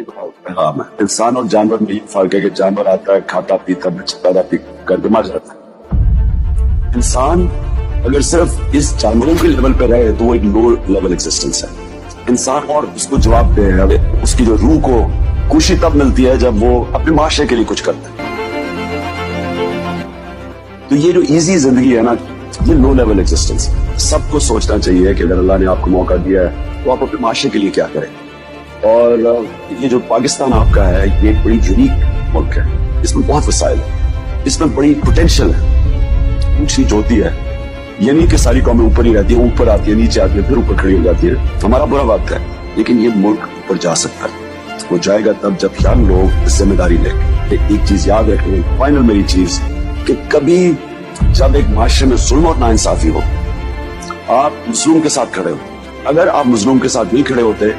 पैगाम है। इंसान और जानवर में ये फर्क है कि जानवर आता है, खाता पीता, पैदा पी करके मर जाता है। इंसान अगर सिर्फ इस जानवरों के लेवल पे रहे तो वो एक लो लेवल एग्जिस्टेंस है। इंसान और उसको जवाब दे, उसकी जो रूह को खुशी तब मिलती है जब वो अपने माशरे के लिए कुछ करता है। तो ये जो इजी जिंदगी है ना, ये लो लेवल एग्जिस्टेंस है। सबको सोचना चाहिए कि अगर अल्लाह ने आपको मौका दिया है तो आप अपने माशरे के लिए क्या करें। और ये जो पाकिस्तान आपका है, ये एक बड़ी यूनिक मुल्क है। इसमें बहुत वसाइल है, इसमें बड़ी पोटेंशियल है। ऊंच नीच होती है, ये नहीं कि सारी कौमें ऊपर ही रहती है, ऊपर आती है, नीचे आती है, फिर ऊपर खड़ी हो जाती है। हमारा बुरा वक्त है, लेकिन ये मुल्क ऊपर जा सकता है। वो जाएगा तब जब यंग लोग जिम्मेदारी लेंगे। एक चीज याद रखें, फाइनल मेरी चीज, कि कभी जब एक माशरे में जुल्म और नाइंसाफी हो, आप मजलूम के साथ खड़े हो। अगर आप मजलूम के साथ नहीं खड़े होते,